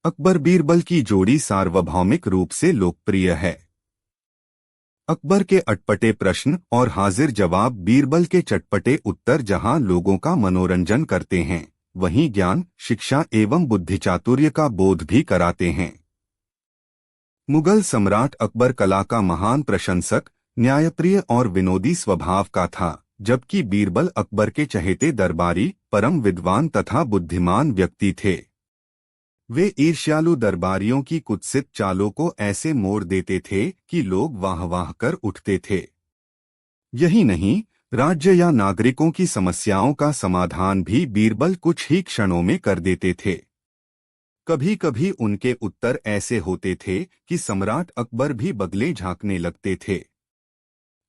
अकबर बीरबल की जोड़ी सार्वभौमिक रूप से लोकप्रिय है। अकबर के अटपटे प्रश्न और हाजिर जवाब, बीरबल के चटपटे उत्तर जहां लोगों का मनोरंजन करते हैं, वहीं ज्ञान, शिक्षा एवं बुद्धिचातुर्य का बोध भी कराते हैं। मुगल सम्राट अकबर कला का महान प्रशंसक, न्यायप्रिय और विनोदी स्वभाव का था, जबकि बीरबल अकबर के चहेते दरबारी, परम विद्वान तथा बुद्धिमान व्यक्ति थे। वे ईर्ष्यालु दरबारियों की कुत्सित चालों को ऐसे मोड़ देते थे कि लोग वाह वाह कर उठते थे। यही नहीं, राज्य या नागरिकों की समस्याओं का समाधान भी बीरबल कुछ ही क्षणों में कर देते थे। कभी कभी उनके उत्तर ऐसे होते थे कि सम्राट अकबर भी बगले झांकने लगते थे।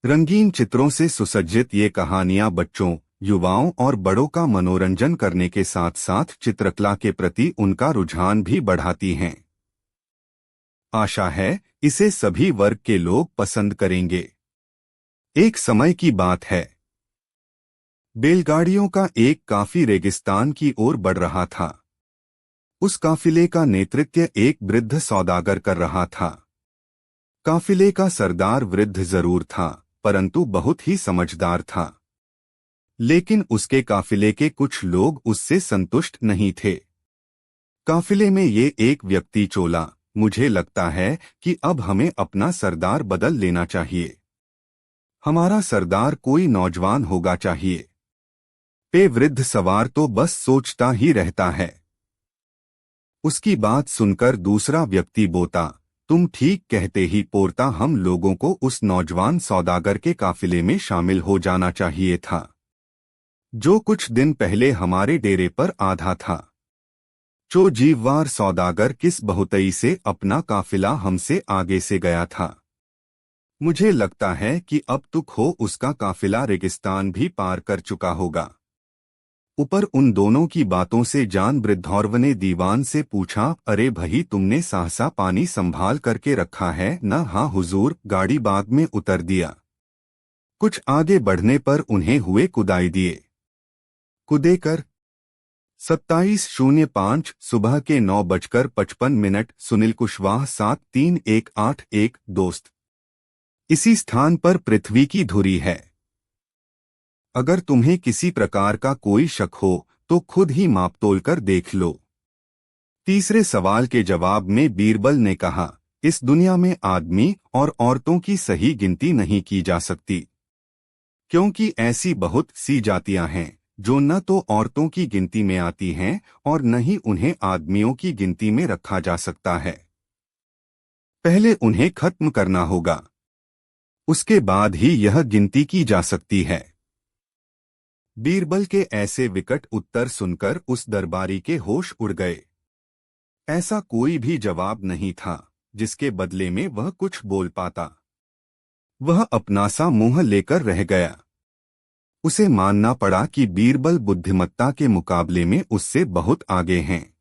रंगीन चित्रों से सुसज्जित ये कहानियां बच्चों, युवाओं और बड़ों का मनोरंजन करने के साथ साथ चित्रकला के प्रति उनका रुझान भी बढ़ाती हैं। आशा है इसे सभी वर्ग के लोग पसंद करेंगे। एक समय की बात है, बैलगाड़ियों का एक काफी रेगिस्तान की ओर बढ़ रहा था। उस काफिले का नेतृत्व एक वृद्ध सौदागर कर रहा था। काफिले का सरदार वृद्ध जरूर था, परंतु बहुत ही समझदार था। लेकिन उसके काफिले के कुछ लोग उससे संतुष्ट नहीं थे। काफिले में ये एक व्यक्ति चोला, मुझे लगता है कि अब हमें अपना सरदार बदल लेना चाहिए। हमारा सरदार कोई नौजवान होगा चाहिए। पे वृद्ध सवार तो बस सोचता ही रहता है। उसकी बात सुनकर दूसरा व्यक्ति बोता, तुम ठीक कहते ही पोरता, हम लोगों को उस नौजवान सौदागर के काफिले में शामिल हो जाना चाहिए था, जो कुछ दिन पहले हमारे डेरे पर आधा था। जो जीववार सौदागर किस बहुतई से अपना काफिला हमसे आगे से गया था। मुझे लगता है कि अब तुक हो उसका काफिला रेगिस्तान भी पार कर चुका होगा। ऊपर उन दोनों की बातों से जान वृद्धौर्व ने दीवान से पूछा, अरे भई, तुमने सहसा पानी संभाल करके रखा है न? हाँ हुजूर। गाड़ी बाग में उतर दिया। कुछ आगे बढ़ने पर उन्हें हुए कुदाई दिए। कुदे कर 27:05 सुबह के 9:55। सुनील कुशवाहा 73181। दोस्त, इसी स्थान पर पृथ्वी की धुरी है। अगर तुम्हें किसी प्रकार का कोई शक हो तो खुद ही माप तोल कर देख लो। तीसरे सवाल के जवाब में बीरबल ने कहा, इस दुनिया में आदमी और औरतों की सही गिनती नहीं की जा सकती, क्योंकि ऐसी बहुत सी जातियां हैं जो न तो औरतों की गिनती में आती हैं और न ही उन्हें आदमियों की गिनती में रखा जा सकता है। पहले उन्हें खत्म करना होगा, उसके बाद ही यह गिनती की जा सकती है। बीरबल के ऐसे विकट उत्तर सुनकर उस दरबारी के होश उड़ गए। ऐसा कोई भी जवाब नहीं था जिसके बदले में वह कुछ बोल पाता। वह अपना सा मुंह लेकर रह गया। उसे मानना पड़ा कि बीरबल बुद्धिमत्ता के मुकाबले में उससे बहुत आगे हैं।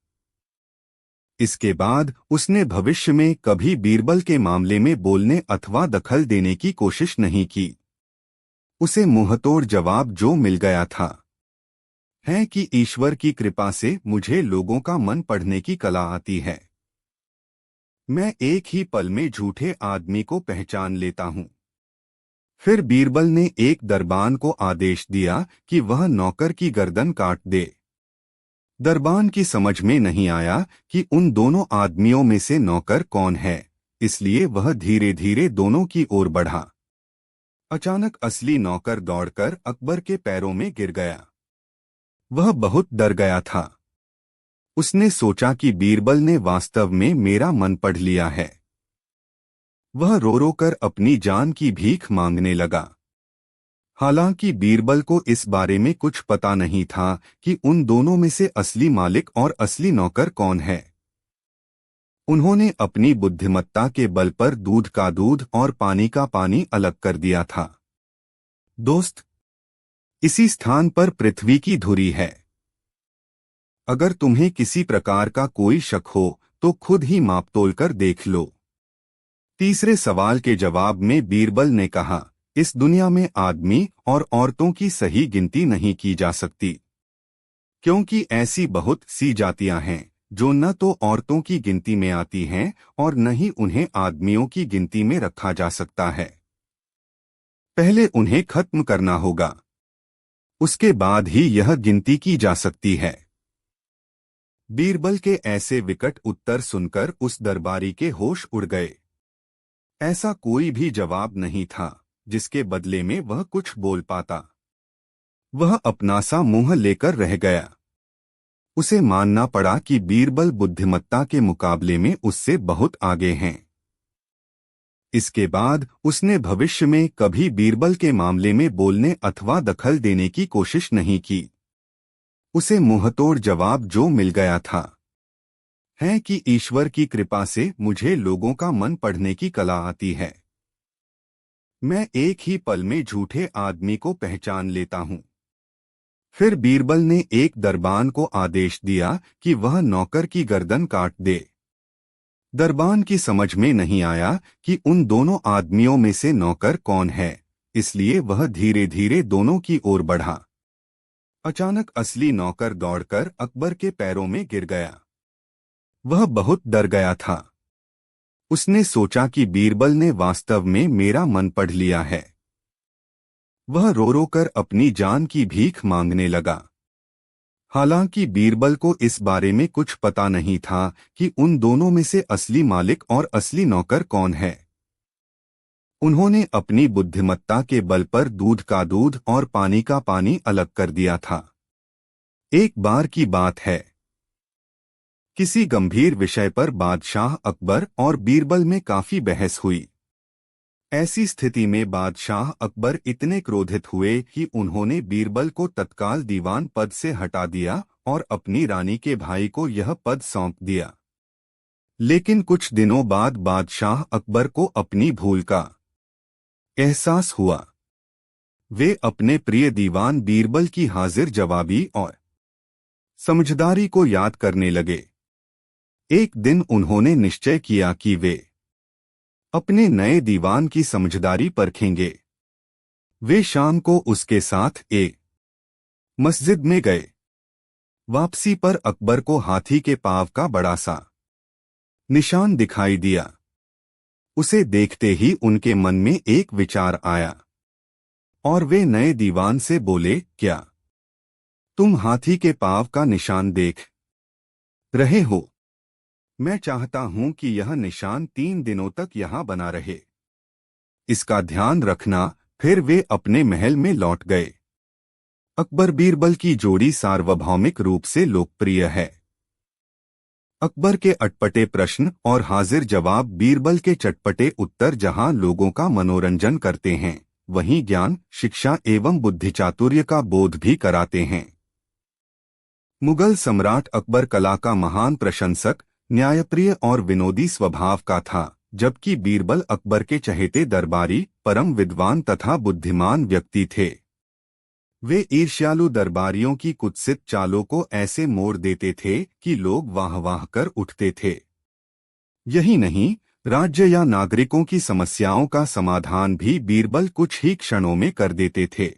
इसके बाद उसने भविष्य में कभी बीरबल के मामले में बोलने अथवा दखल देने की कोशिश नहीं की। उसे मुंहतोड़ जवाब जो मिल गया था है कि ईश्वर की कृपा से मुझे लोगों का मन पढ़ने की कला आती है। मैं एक ही पल में झूठे आदमी को पहचान लेता हूं। फिर बीरबल ने एक दरबान को आदेश दिया कि वह नौकर की गर्दन काट दे। दरबान की समझ में नहीं आया कि उन दोनों आदमियों में से नौकर कौन है, इसलिए वह धीरे धीरे दोनों की ओर बढ़ा। अचानक असली नौकर दौड़कर अकबर के पैरों में गिर गया। वह बहुत डर गया था। उसने सोचा कि बीरबल ने वास्तव में मेरा मन पढ़ लिया है। वह रो रो कर अपनी जान की भीख मांगने लगा। हालांकि बीरबल को इस बारे में कुछ पता नहीं था कि उन दोनों में से असली मालिक और असली नौकर कौन है। उन्होंने अपनी बुद्धिमत्ता के बल पर दूध का दूध और पानी का पानी अलग कर दिया था। दोस्त, इसी स्थान पर पृथ्वी की धुरी है। अगर तुम्हें किसी प्रकार का कोई शक हो तो खुद ही माप तोल कर देख लो। तीसरे सवाल के जवाब में बीरबल ने कहा, इस दुनिया में आदमी और औरतों की सही गिनती नहीं की जा सकती, क्योंकि ऐसी बहुत सी जातियां हैं जो न तो औरतों की गिनती में आती हैं और न ही उन्हें आदमियों की गिनती में रखा जा सकता है। पहले उन्हें खत्म करना होगा, उसके बाद ही यह गिनती की जा सकती है। बीरबल के ऐसे विकट उत्तर सुनकर उस दरबारी के होश उड़ गए। ऐसा कोई भी जवाब नहीं था जिसके बदले में वह कुछ बोल पाता। वह अपना सा मुंह लेकर रह गया। उसे मानना पड़ा कि बीरबल बुद्धिमत्ता के मुकाबले में उससे बहुत आगे हैं। इसके बाद उसने भविष्य में कभी बीरबल के मामले में बोलने अथवा दखल देने की कोशिश नहीं की। उसे मुंहतोड़ जवाब जो मिल गया था है कि ईश्वर की कृपा से मुझे लोगों का मन पढ़ने की कला आती है। मैं एक ही पल में झूठे आदमी को पहचान लेता हूं। फिर बीरबल ने एक दरबान को आदेश दिया कि वह नौकर की गर्दन काट दे। दरबान की समझ में नहीं आया कि उन दोनों आदमियों में से नौकर कौन है, इसलिए वह धीरे धीरे दोनों की ओर बढ़ा। अचानक असली नौकर दौड़कर अकबर के पैरों में गिर गया। वह बहुत डर गया था। उसने सोचा कि बीरबल ने वास्तव में मेरा मन पढ़ लिया है। वह रो रो कर अपनी जान की भीख मांगने लगा। हालांकि बीरबल को इस बारे में कुछ पता नहीं था कि उन दोनों में से असली मालिक और असली नौकर कौन है। उन्होंने अपनी बुद्धिमत्ता के बल पर दूध का दूध और पानी का पानी अलग कर दिया था। एक बार की बात है, किसी गंभीर विषय पर बादशाह अकबर और बीरबल में काफी बहस हुई। ऐसी स्थिति में बादशाह अकबर इतने क्रोधित हुए कि उन्होंने बीरबल को तत्काल दीवान पद से हटा दिया और अपनी रानी के भाई को यह पद सौंप दिया। लेकिन कुछ दिनों बाद बादशाह अकबर को अपनी भूल का एहसास हुआ। वे अपने प्रिय दीवान बीरबल की हाजिर जवाबी और समझदारी को याद करने लगे। एक दिन उन्होंने निश्चय किया कि वे अपने नए दीवान की समझदारी परखेंगे। वे शाम को उसके साथ एक मस्जिद में गए। वापसी पर अकबर को हाथी के पांव का बड़ा सा निशान दिखाई दिया। उसे देखते ही उनके मन में एक विचार आया और वे नए दीवान से बोले, क्या तुम हाथी के पांव का निशान देख रहे हो? मैं चाहता हूं कि यह निशान 3 दिनों तक यहां बना रहे। इसका ध्यान रखना। फिर वे अपने महल में लौट गए। अकबर बीरबल की जोड़ी सार्वभौमिक रूप से लोकप्रिय है। अकबर के अटपटे प्रश्न और हाजिर जवाब बीरबल के चटपटे उत्तर जहां लोगों का मनोरंजन करते हैं, वहीं ज्ञान, शिक्षा एवं बुद्धिचातुर्य का बोध भी कराते हैं। मुगल सम्राट अकबर कला का महान प्रशंसक, न्यायप्रिय और विनोदी स्वभाव का था, जबकि बीरबल अकबर के चहेते दरबारी, परम विद्वान तथा बुद्धिमान व्यक्ति थे। वे ईर्ष्यालु दरबारियों की कुत्सित चालों को ऐसे मोड़ देते थे कि लोग वाह वाह कर उठते थे। यही नहीं, राज्य या नागरिकों की समस्याओं का समाधान भी बीरबल कुछ ही क्षणों में कर देते थे।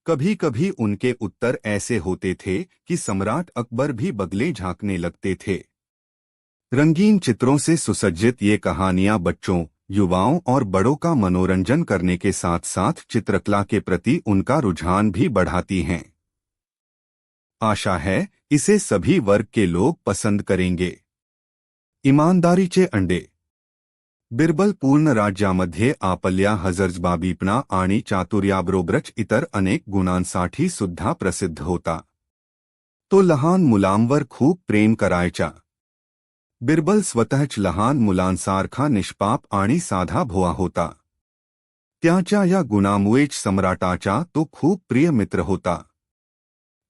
कभी कभी उनके उत्तर ऐसे होते थे कि सम्राट अकबर भी बगले झांकने लगते थे। रंगीन चित्रों से सुसज्जित ये कहानियां बच्चों, युवाओं और बड़ों का मनोरंजन करने के साथ साथ चित्रकला के प्रति उनका रुझान भी बढ़ाती हैं। आशा है इसे सभी वर्ग के लोग पसंद करेंगे। ईमानदारीचे अंडे। बिरबल पूर्ण राज्यामध्ये आपल्या हजरजबाबीपणा आणि चातुर्याबरोबरच इतर अनेक गुणांसाठी सुद्धा प्रसिद्ध होता। तो लहान मुलांवर खूप प्रेम करायचा। बिरबल स्वतःच लहान मुलांसारखा निष्पाप आणि साधा भोळा होता। त्याच्या या गुणामुळेच सम्राटाचा तो खूप प्रिय मित्र होता।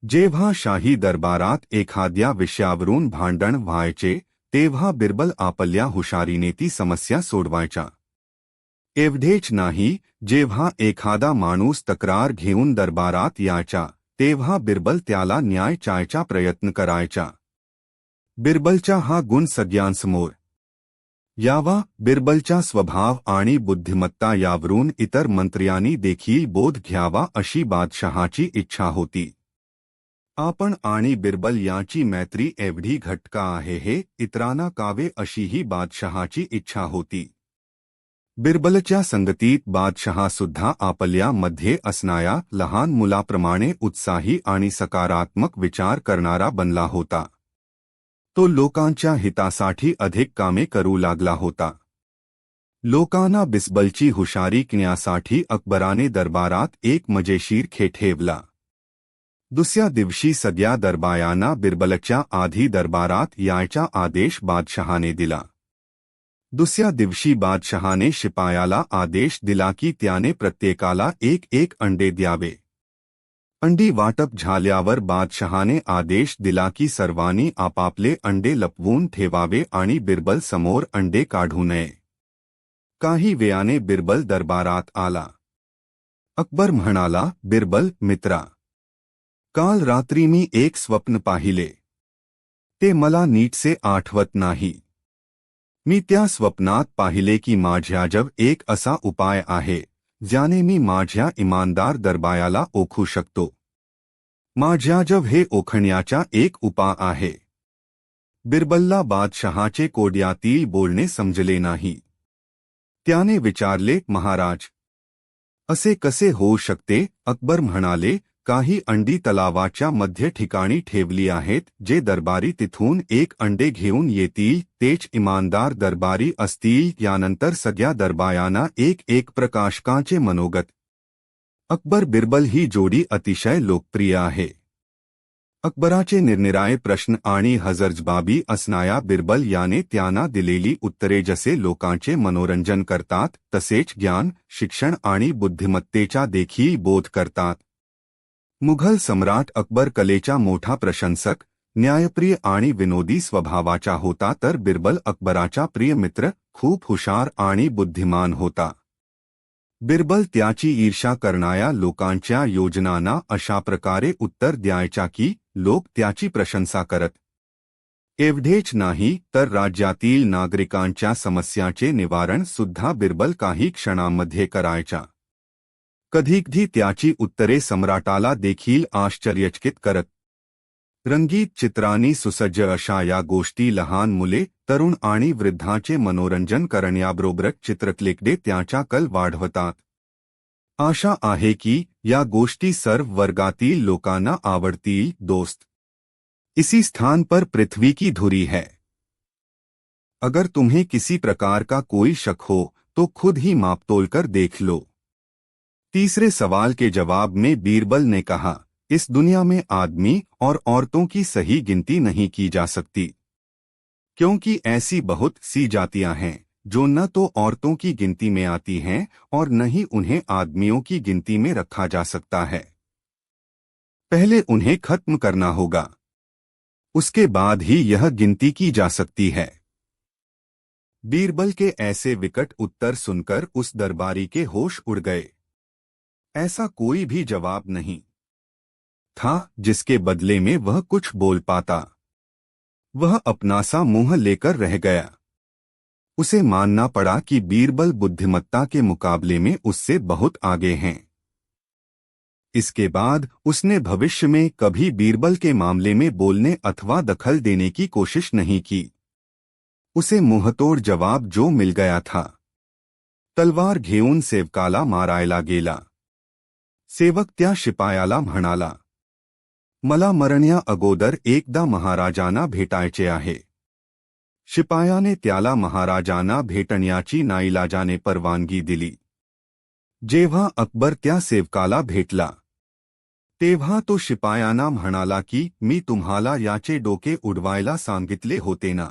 जेव्हा शाही दरबारात एखाद्या विषयावरून भांडण व्हायचे, तेव्हा बिरबल आपल्या हुशारीने ती समस्या सोडवायचा। एवढेच नाही, जेव्हा एखादा माणूस तक्रार घेऊन दरबारात यायचा, तेव्हा बिरबल त्याला न्याय चायचा प्रयत्न करायचा। बिरबलचा हा गुण सगळ्यांसमोर यावा। बिरबलचा स्वभाव आणि बुद्धिमत्ता यावरून इतर मंत्र्यांनी देखील बोध घ्यावा अशी बादशहाची इच्छा होती। आपण आणि बिरबल यांची मैत्री एवढी घट्ट आहे हे इतरांना कावे अशी ही बादशहाची इच्छा होती. बिरबलच्या संगतीत बादशहा सुद्धा आपल्यामध्ये असणाऱ्या लहान मुलाप्रमाणे उत्साही आणि सकारात्मक विचार करणारा बनला होता. तो लोकांच्या हितासाठी अधिक कामे करू लागला होता. लोकांना बिरबलची हुशारी कळण्यासाठी अकबराने दरबारात एक मजेशीर खेळ ठेवला. दुसऱ्या दिवशी सगळ्या दरबारांना बिरबलच्या आधी दरबारात यायचा आदेश बादशहाने दिला. दुसऱ्या दिवशी बादशहाने शिपायाला आदेश दिला की त्याने प्रत्येकाला एक एक अंडे द्यावे. अंडी वाटप झाल्यावर बादशहाने आदेश दिला की सर्वांनी आपापले अंडे लपवून ठेवावे आणि बिरबल समोर अंडे काढू नये. काही वेळाने बिरबल दरबारात आला. अकबर म्हणाला, बिरबल मित्रा, काल रात्री मी एक स्वप्न पाहिले. ते मला नीटसे आठवत नाही. मी त्या स्वप्नात पाहिले की माझ्याजवळ एक असा उपाय आहे ज्याने मी माझ्या इमानदार दरबाराला ओळखू शकतो. माझ्याजवळ हे ओळखण्याचा एक उपाय आहे. बिरबलला बादशहाचे कोड्यातील बोलणे समजले नाही. त्याने विचारले, महाराज, असे कसे होऊ शकते? अकबर म्हणाले, काही अंडी तलावाच्या मध्य ठिकाणी ठेवली आहेत. जे दरबारी तिथून एक अंडे घेऊन येतील तेच इमानदार दरबारी असतील. यानंतर सगळ्या दरबारांना एक एक प्रकाशकाचे मनोगत. अकबर बिरबल ही जोडी अतिशय लोकप्रिय आहे. अकबराचे निरनिराळे प्रश्न आणि हजरजबाबी असणाऱ्या बिरबल याने त्यांना दिलेली उत्तरे जसे लोकांचे मनोरंजन करतात तसेच ज्ञान, शिक्षण आणि बुद्धिमत्तेचा देखील बोध करतात. मुघल सम्राट अकबर कलेचा मोठा प्रशंसक, न्यायप्रिय आणि विनोदी स्वभावाचा होता, तर बिरबल अकबराचा प्रिय मित्र, खूप हुशार आणि बुद्धिमान होता. बिरबल त्याची ईर्ष्या करणाऱ्या लोकांच्या योजनांना अशा प्रकारे उत्तर द्यायचा की लोक त्याची प्रशंसा करत. एवढेच नाही तर राज्यातील नागरिकांच्या समस्यांचे निवारण सुद्धा बिरबल काही क्षणांमध्ये करायचा. कधीकधी त्याची उत्तरे सम्राटाला देखील आश्चर्यचकित करत. रंगीत चित्रांनी सुसज्ज अशा या गोष्टी लहान मुले, तरुण आणि वृद्धांचे मनोरंजन करण्याबरोबरच चित्रकलेकडे त्याचा कल वाढवतात. आशा आहे की या गोष्टी सर्व वर्गातील लोकांना आवडतील. दोस्त, इसी स्थान पर पृथ्वी की धुरी है. अगर तुम्हें किसी प्रकार का कोई शक हो तो खुद ही मापतोल कर देख लो. तीसरे सवाल के जवाब में बीरबल ने कहा, इस दुनिया में आदमी और औरतों की सही गिनती नहीं की जा सकती, क्योंकि ऐसी बहुत सी जातियां हैं जो न तो औरतों की गिनती में आती हैं और न ही उन्हें आदमियों की गिनती में रखा जा सकता है. पहले उन्हें खत्म करना होगा, उसके बाद ही यह गिनती की जा सकती है. बीरबल के ऐसे विकट उत्तर सुनकर उस दरबारी के होश उड़ गए. ऐसा कोई भी जवाब नहीं था जिसके बदले में वह कुछ बोल पाता. वह अपना सा मुंह लेकर रह गया. उसे मानना पड़ा कि बीरबल बुद्धिमत्ता के मुकाबले में उससे बहुत आगे हैं. इसके बाद उसने भविष्य में कभी बीरबल के मामले में बोलने अथवा दखल देने की कोशिश नहीं की. उसे मुंहतोड जवाब जो मिल गया था. तलवार घेऊन सेवकाला मारायला गेला. सेवक त्या शिपायाला म्हणाला, मला मरण्या अगोदर एकदा महाराजांना भेटायचे आहे. शिपायाने त्याला महाराजांना भेटण्याची नाईलाजाने परवानगी दिली. जेव्हा अकबर त्या सेवकाला भेटला तेव्हा तो शिपायांना म्हणाला की मी तुम्हाला याचे डोके उडवायला सांगितले होते ना.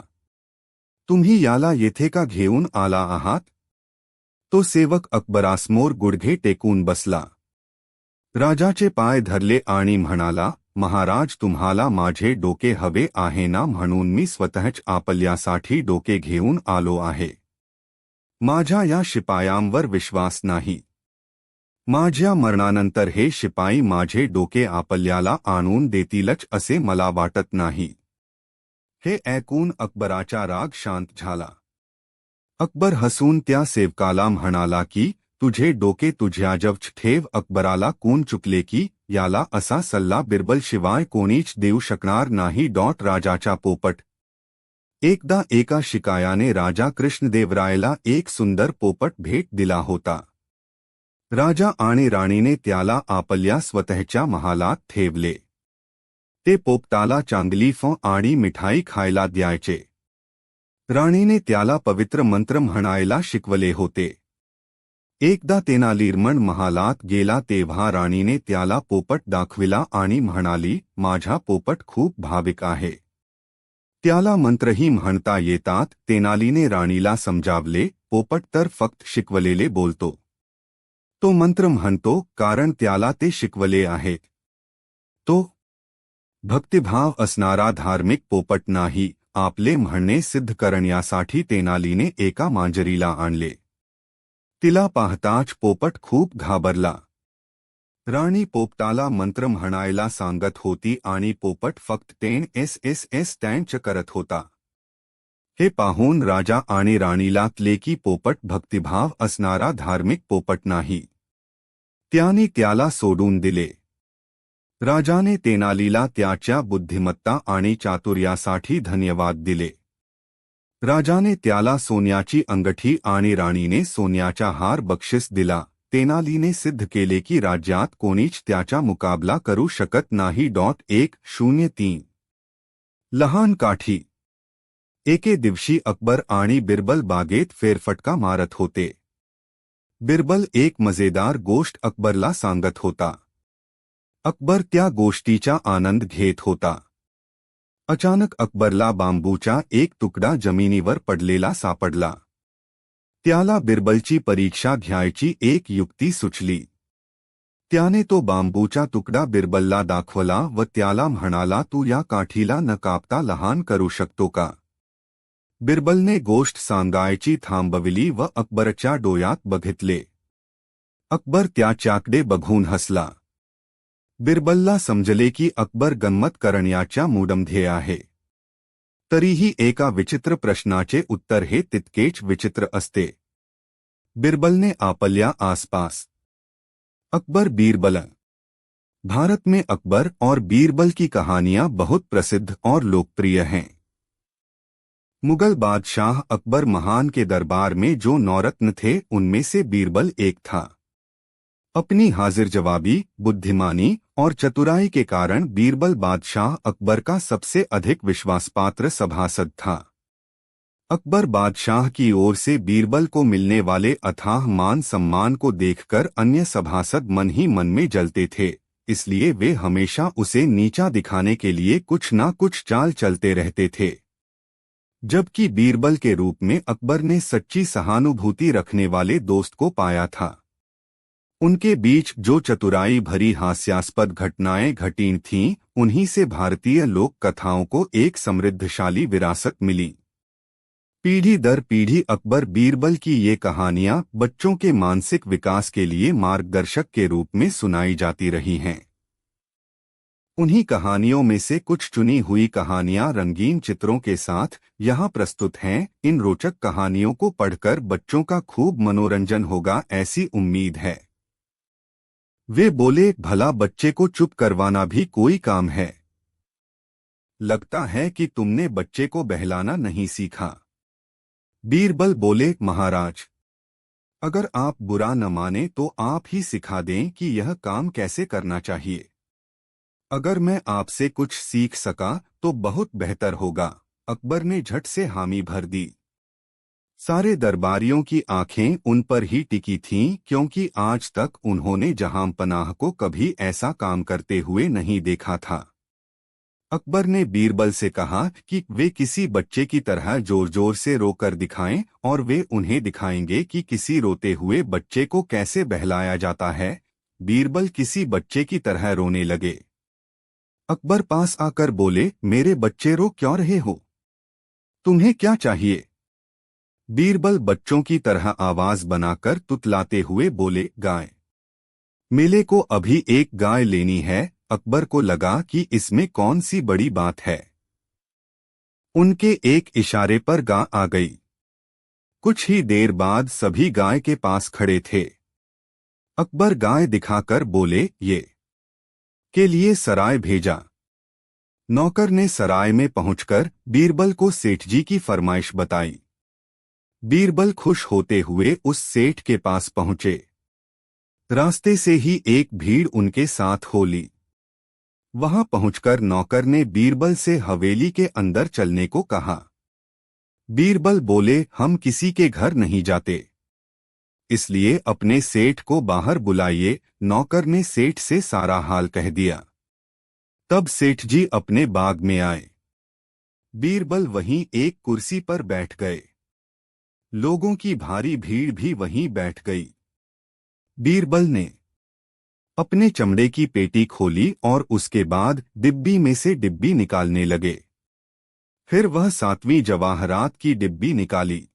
तुम्ही याला येथे का घेऊन आला आहात? तो सेवक अकबरासमोर गुडघे टेकून बसला. राजाचे पाय धरले आणि म्हणाला, महाराज, तुम्हाला माझे डोके हवे आहे ना, म्हणून मी स्वतःच आपल्यासाठी डोके घेऊन आलो आहे. माझ्या या शिपायांवर विश्वास नाही. माझ्या मरणानंतर हे शिपाई माझे डोके आपल्याला आणून देतीलच असे मला वाटत नाही. हे ऐकून अकबराचा राग शांत झाला. अकबर हसून त्या सेवकाला म्हणाला की तुझे डोके तुझ्या जवच ठेव अकबराला कोण चुकले की याला असा सल्ला बिरबल शिवाय कोणीच देऊ शकणार नाही. राजाचा पोपट. एकदा एका शिकायाने राजा कृष्णदेवरायला एक सुंदर पोपट भेट दिला होता. राजा आणि राणीने त्याला आपल्या स्वतःच्या महालात ठेवले. ते पोपटाला चांगली फळ आणि मिठाई खायला द्यायचे. राणीने त्याला पवित्र मंत्र म्हणायला शिकवले होते. एकदा तेनालीरामन महालात गेला तेव्हा राणीने त्याला पोपट दाखविला आणि म्हणाली, माझा पोपट खूप भाविक आहे. त्याला मंत्रही म्हणता येतात. तेनालीने राणीला समजावले, पोपट तर फक्त शिकवलेले बोलतो. तो मंत्र म्हणतो कारण त्याला ते शिकवले आहेत. तो भक्तिभाव असणारा धार्मिक पोपट नाही. आपले म्हणणे सिद्ध करण्यासाठी तेनालीने एका मांजरीला आणले. तिला पाहताच पोपट खूप घाबरला. राणी पोपटाला मंत्र म्हणायला सांगत होती आणि पोपट फक्त टेन एस टँच करत होता. हे पाहून राजा आणि राणीला कळले की पोपट भक्तिभाव असणारा धार्मिक पोपट नाही. त्याने त्याला सोडून दिले. राजाने तेनालीला त्याच्या बुद्धिमत्ता आणि चातुर्यासाठी धन्यवाद दिले. राजाने त्याला सोन्याची अंगठी आणि राणीने सोन्याचा हार बक्षीस दिला. तेनालीने सिद्ध केले की राज्यात कोणीच त्याचा मुकाबला करू शकत नाही. 103 लहान काठी. एके दिवशी अकबर आणि बिरबल बागेत फेरफटका मारत होते. बिरबल एक मजेदार गोष्ट अकबरला सांगत होता. अकबर त्या गोष्टीचा आनंद घेत होता. अचानक अकबरला बांबूचा एक तुकडा जमिनीवर पडलेला सापडला. त्याला बिरबलची परीक्षा घ्यायची एक युक्ती सुचली. त्याने तो बांबूचा तुकडा बिरबलला दाखवला व त्याला म्हणाला, तू या काठीला न कापता लहान करू शकतो का? बिरबलने गोष्ट सांगायची थांबविली व अकबरच्या डोळ्यात बघितले. अकबर त्याच्याकडे बघून हसला. बिरबलला समजले की अकबर गंमत करण्याच्या मूडमध्ये आहे. तरीही एका विचित्र प्रश्नाचे उत्तर हे तितकेच विचित्र असते. बिरबलने आपल्या आसपास. अकबर बीरबल. भारत में अकबर और बीरबल की कहानियां बहुत प्रसिद्ध और लोकप्रिय हैं. मुगल बादशाह अकबर महान के दरबार में जो नौरत्न थे उनमें से बीरबल एक था. अपनी हाजिर जवाबी, बुद्धिमानी और चतुराई के कारण बीरबल बादशाह अकबर का सबसे अधिक विश्वासपात्र सभासद था. अकबर बादशाह की ओर से बीरबल को मिलने वाले अथाह मान सम्मान को देखकर अन्य सभासद मन ही मन में जलते थे. इसलिए वे हमेशा उसे नीचा दिखाने के लिए कुछ ना कुछ चाल चलते रहते थे. जबकि बीरबल के रूप में अकबर ने सच्ची सहानुभूति रखने वाले दोस्त को पाया था. उनके बीच जो चतुराई भरी हास्यास्पद घटनाएं घटीं थीं, उन्हीं से भारतीय लोक कथाओं को एक समृद्धशाली विरासत मिली. पीढ़ी दर पीढ़ी अकबर बीरबल की ये कहानियां बच्चों के मानसिक विकास के लिए मार्गदर्शक के रूप में सुनाई जाती रही हैं. उन्हीं कहानियों में से कुछ चुनी हुई कहानियां रंगीन चित्रों के साथ यहाँ प्रस्तुत हैं. इन रोचक कहानियों को पढ़कर बच्चों का खूब मनोरंजन होगा ऐसी उम्मीद है. वे बोले, भला बच्चे को चुप करवाना भी कोई काम है? लगता है कि तुमने बच्चे को बहलाना नहीं सीखा. बीरबल बोले, महाराज, अगर आप बुरा न माने तो आप ही सिखा दें कि यह काम कैसे करना चाहिए. अगर मैं आपसे कुछ सीख सका तो बहुत बेहतर होगा. अकबर ने झट से हामी भर दी. सारे दरबारियों की आंखें उन पर ही टिकी थीं, क्योंकि आज तक उन्होंने जहांपनाह को कभी ऐसा काम करते हुए नहीं देखा था. अकबर ने बीरबल से कहा कि वे किसी बच्चे की तरह जोर जोर से रोकर दिखाएं और वे उन्हें दिखाएंगे कि किसी रोते हुए बच्चे को कैसे बहलाया जाता है. बीरबल किसी बच्चे की तरह रोने लगे. अकबर पास आकर बोले, मेरे बच्चे रो क्यों रहे हो? तुम्हें क्या चाहिए? बीरबल बच्चों की तरह आवाज बनाकर तुतलाते हुए बोले, गाय. मेले को अभी एक गाय लेनी है. अकबर को लगा कि इसमें कौन सी बड़ी बात है. उनके एक इशारे पर गाय आ गई. कुछ ही देर बाद सभी गाय के पास खड़े थे. अकबर गाय दिखाकर बोले, ये के लिए सराय भेजा। नौकर ने सराय में पहुंचकर बीरबल को सेठ जी की फरमाइश बताई। बीरबल खुश होते हुए उस सेठ के पास पहुंचे। रास्ते से ही एक भीड़ उनके साथ हो ली। वहां पहुंचकर नौकर ने बीरबल से हवेली के अंदर चलने को कहा। बीरबल बोले, हम किसी के घर नहीं जाते, इसलिए अपने सेठ को बाहर बुलाइए। नौकर ने सेठ से सारा हाल कह दिया। तब सेठ जी अपने बाग में आए। बीरबल वहीं एक कुर्सी पर बैठ गए। लोगों की भारी भीड़ भी वहीं बैठ गई। बीरबल ने अपने चमड़े की पेटी खोली और उसके बाद डिब्बी में से डिब्बी निकालने लगे। फिर वह 7वीं जवाहरात की डिब्बी निकाली।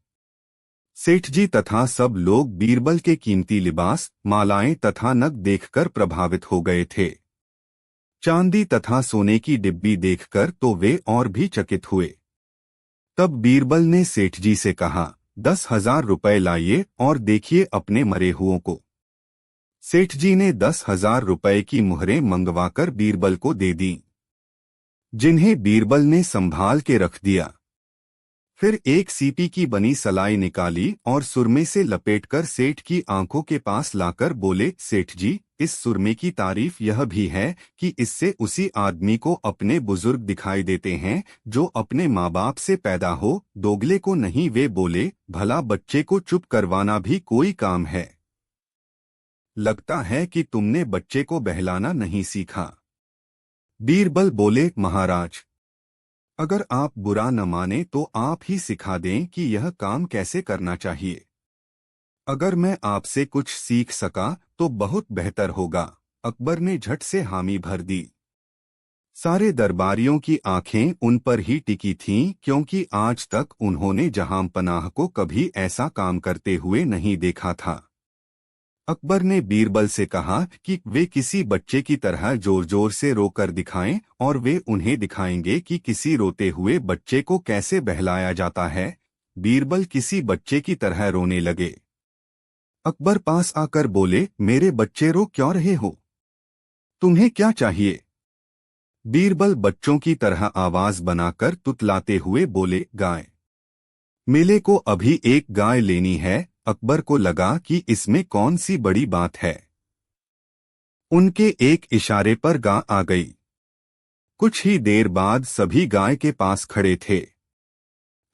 सेठ जी तथा सब लोग बीरबल के कीमती लिबास, मालाएं तथा नग देखकर प्रभावित हो गए थे। चांदी तथा सोने की डिब्बी देखकर तो वे और भी चकित हुए। तब बीरबल ने सेठ जी से कहा, 10,000 रुपए लाइए और देखिए अपने मरे हुओं को। सेठ जी ने 10,000 रुपए की मुहरें मंगवाकर बीरबल को दे दी, जिन्हें बीरबल ने संभाल के रख दिया। फिर एक सीपी की बनी सलाई निकाली और सुरमे से लपेटकर सेठ की आंखों के पास लाकर बोले, सेठ जी, इस सुरमे की तारीफ यह भी है कि इससे उसी आदमी को अपने बुजुर्ग दिखाई देते हैं जो अपने माँ बाप से पैदा हो। दोगले को नहीं। वे बोले, भला बच्चे को चुप करवाना भी कोई काम है? लगता है कि तुमने बच्चे को बहलाना नहीं सीखा। बीरबल बोले, महाराज, अगर आप बुरा न माने तो आप ही सिखा दें कि यह काम कैसे करना चाहिए। अगर मैं आपसे कुछ सीख सका तो बहुत बेहतर होगा। अकबर ने झट से हामी भर दी। सारे दरबारियों की आंखें उन पर ही टिकी थीं, क्योंकि आज तक उन्होंने जहांपनाह को कभी ऐसा काम करते हुए नहीं देखा था। अकबर ने बीरबल से कहा कि वे किसी बच्चे की तरह जोर जोर से रोकर दिखाएं और वे उन्हें दिखाएंगे कि किसी रोते हुए बच्चे को कैसे बहलाया जाता है। बीरबल किसी बच्चे की तरह रोने लगे। अकबर पास आकर बोले, मेरे बच्चे रो क्यों रहे हो? तुम्हें क्या चाहिए? बीरबल बच्चों की तरह आवाज बनाकर तुतलाते हुए बोले, गाय। मेले को अभी एक गाय लेनी है। अकबर को लगा कि इसमें कौन सी बड़ी बात है। उनके एक इशारे पर गाय आ गई। कुछ ही देर बाद सभी गाय के पास खड़े थे।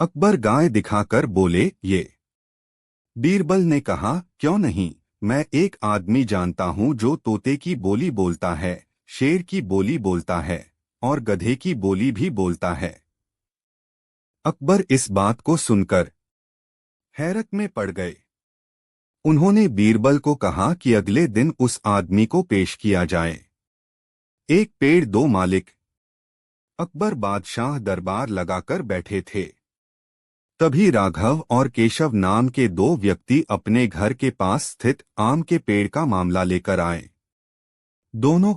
अकबर गाय दिखाकर बोले, ये। बीरबल ने कहा, क्यों नहीं, मैं एक आदमी जानता हूं जो तोते की बोली बोलता है, शेर की बोली बोलता है और गधे की बोली भी बोलता है। अकबर इस बात को सुनकर हैरत में पड़ गए। उन्होंने बीरबल को कहा कि अगले दिन उस आदमी को पेश किया जाए। एक पेड़ दो मालिक। अकबर बादशाह दरबार लगाकर बैठे थे। तभी राघव और केशव नाम के 2 व्यक्ति अपने घर के पास स्थित आम के पेड़ का मामला लेकर आए। दोनों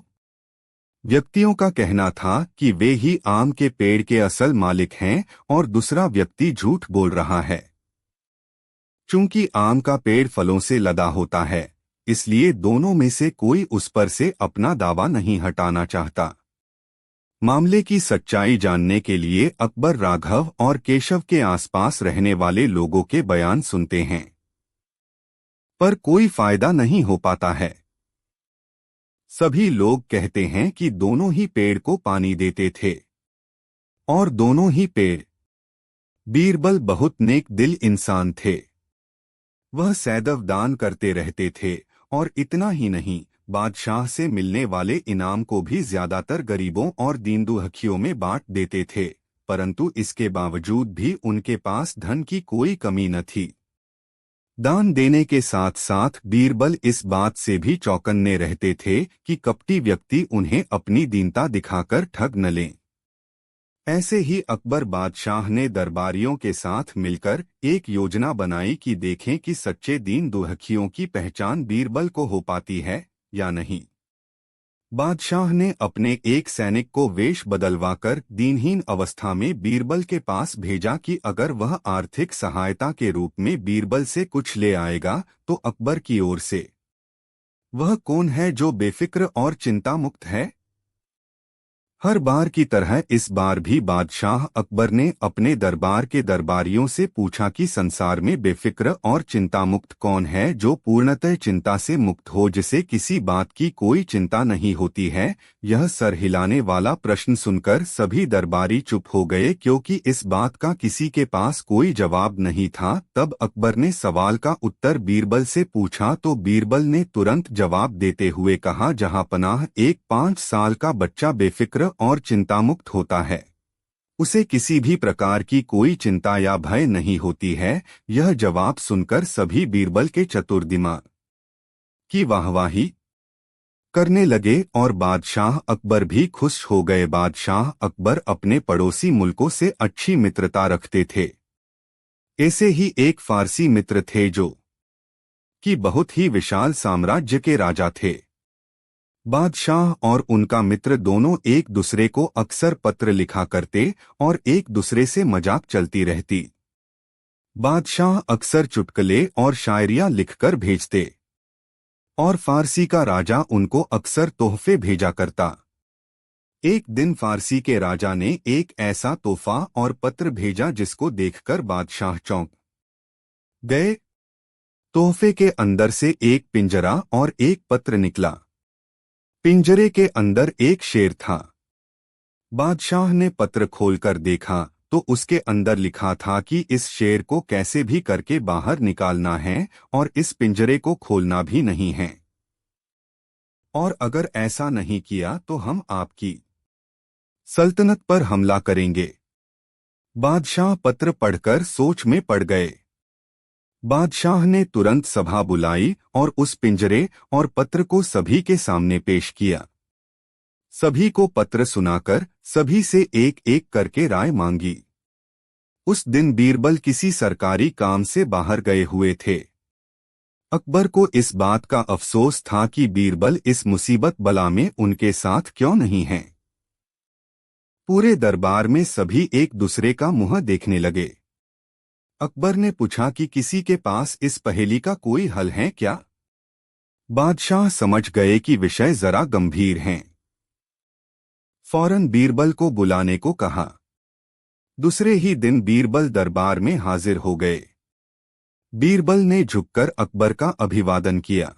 व्यक्तियों का कहना था कि वे ही आम के पेड़ के असल मालिक हैं और दूसरा व्यक्ति झूठ बोल रहा है। चूंकि आम का पेड़ फलों से लदा होता है, इसलिए दोनों में से कोई उस पर से अपना दावा नहीं हटाना चाहता। मामले की सच्चाई जानने के लिए अकबर राघव और केशव के आसपास रहने वाले लोगों के बयान सुनते हैं, पर कोई फायदा नहीं हो पाता है। सभी लोग कहते हैं कि दोनों ही पेड़ को पानी देते थे और दोनों ही पेड़। बीरबल बहुत नेक दिल इंसान थे। वह सैदव दान करते रहते थे और इतना ही नहीं, बादशाह से मिलने वाले इनाम को भी ज्यादातर गरीबों और दीन दुखियों में बांट देते थे, परंतु इसके बावजूद भी उनके पास धन की कोई कमी न थी। दान देने के साथ साथ बीरबल इस बात से भी चौकन्ने रहते थे कि कपटी व्यक्ति उन्हें अपनी दीनता दिखाकर ठग न लें। ऐसे ही अकबर बादशाह ने दरबारियों के साथ मिलकर एक योजना बनाई कि देखें कि सच्चे दीन दुखियों की पहचान बीरबल को हो पाती है या नहीं। बादशाह ने अपने एक सैनिक को वेश बदलवाकर दीनहीन अवस्था में बीरबल के पास भेजा कि अगर वह आर्थिक सहायता के रूप में बीरबल से कुछ ले आएगा तो अकबर की ओर से वह कौन है जो बेफिक्र और चिंता मुक्त है? हर बार की तरह इस बार भी बादशाह अकबर ने अपने दरबार के दरबारियों से पूछा कि संसार में बेफिक्र और चिंता मुक्त कौन है, जो पूर्णतः चिंता से मुक्त हो, जिसे किसी बात की कोई चिंता नहीं होती है। यह सर हिलाने वाला प्रश्न सुनकर सभी दरबारी चुप हो गए, क्योंकि इस बात का किसी के पास कोई जवाब नहीं था। तब अकबर ने सवाल का उत्तर बीरबल से पूछा तो बीरबल ने तुरंत जवाब देते हुए कहा, जहांपनाह, एक 5 साल का बच्चा बेफिक्र और चिंतामुक्त होता है। उसे किसी भी प्रकार की कोई चिंता या भय नहीं होती है। यह जवाब सुनकर सभी बीरबल के चतुर दिमाग की वाहवाही करने लगे और बादशाह अकबर भी खुश हो गए। बादशाह अकबर अपने पड़ोसी मुल्कों से अच्छी मित्रता रखते थे। ऐसे ही एक फारसी मित्र थे जो कि बहुत ही विशाल साम्राज्य के राजा थे। बादशाह और उनका मित्र दोनों एक दूसरे को अक्सर पत्र लिखा करते और एक दूसरे से मजाक चलती रहती। बादशाह अक्सर चुटकुले और शायरियां लिखकर भेजते और फारसी का राजा उनको अक्सर तोहफे भेजा करता। एक दिन फारसी के राजा ने एक ऐसा तोहफा और पत्र भेजा जिसको देखकर बादशाह चौंक गए। तोहफे के अंदर से एक पिंजरा और एक पत्र निकला। पिंजरे के अंदर एक शेर था। बादशाह ने पत्र खोलकर देखा तो उसके अंदर लिखा था कि इस शेर को कैसे भी करके बाहर निकालना है और इस पिंजरे को खोलना भी नहीं है, और अगर ऐसा नहीं किया तो हम आपकी सल्तनत पर हमला करेंगे। बादशाह पत्र पढ़कर सोच में पड़ गए। बादशाह ने तुरंत सभा बुलाई और उस पिंजरे और पत्र को सभी के सामने पेश किया। सभी को पत्र सुनाकर सभी से एक एक करके राय मांगी। उस दिन बीरबल किसी सरकारी काम से बाहर गए हुए थे। अकबर को इस बात का अफसोस था कि बीरबल इस मुसीबत बला में उनके साथ क्यों नहीं हैं। पूरे दरबार में सभी एक दूसरे का मुंह देखने लगे। अकबर ने पूछा कि किसी के पास इस पहेली का कोई हल है क्या? बादशाह समझ गए कि विषय जरा गंभीर हैं। फौरन बीरबल को बुलाने को कहा। दूसरे ही दिन बीरबल दरबार में हाजिर हो गए। बीरबल ने झुककर अकबर का अभिवादन किया।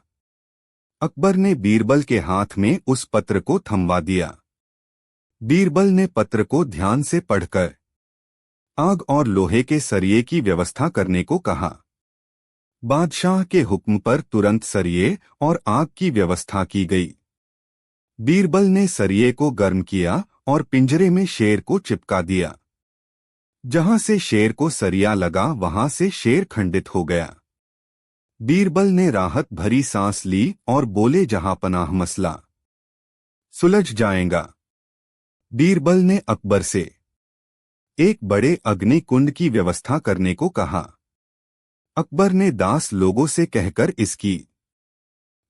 अकबर ने बीरबल के हाथ में उस पत्र को थमवा दिया। बीरबल ने पत्र को ध्यान से पढ़कर आग और लोहे के सरिये की व्यवस्था करने को कहा। बादशाह के हुक्म पर तुरंत सरिये और आग की व्यवस्था की गई। बीरबल ने सरिये को गर्म किया और पिंजरे में शेर को चिपका दिया। जहां से शेर को सरिया लगा वहां से शेर खंडित हो गया। बीरबल ने राहत भरी सांस ली और बोले, जहांपनाह, मसला सुलझ जाएगा। बीरबल ने अकबर से एक बड़े अग्नि कुंड की व्यवस्था करने को कहा। अकबर ने दास लोगों से कहकर इसकी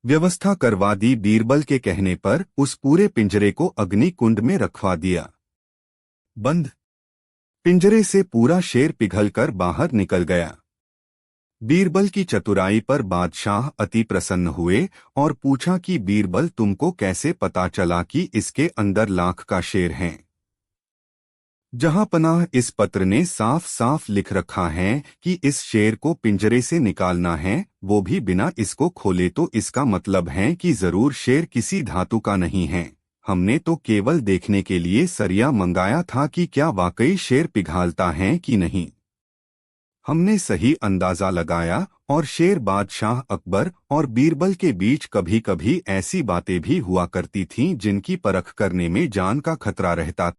व्यवस्था करवा दी। बीरबल के कहने पर उस पूरे पिंजरे को अग्नि कुंड में रखवा दिया। बंद पिंजरे से पूरा शेर पिघलकर बाहर निकल गया। बीरबल की चतुराई पर बादशाह अति प्रसन्न हुए और पूछा कि बीरबल, तुमको कैसे पता चला कि इसके अंदर लाख का शेर है? जहांपनाह, इस पत्र ने साफ साफ लिख रखा है कि इस शेर को पिंजरे से निकालना है, वो भी बिना इसको खोले। तो इसका मतलब है कि जरूर शेर किसी धातु का नहीं है। हमने तो केवल देखने के लिए सरिया मंगाया था कि क्या वाकई शेर पिघलता है कि नहीं। हमने सही अंदाजा लगाया और शेर बादशाह अकबर और बीरबल के बीच कभी कभी ऐसी बातें भी हुआ करती थीं जिनकी परख करने में जान का खतरा रहता।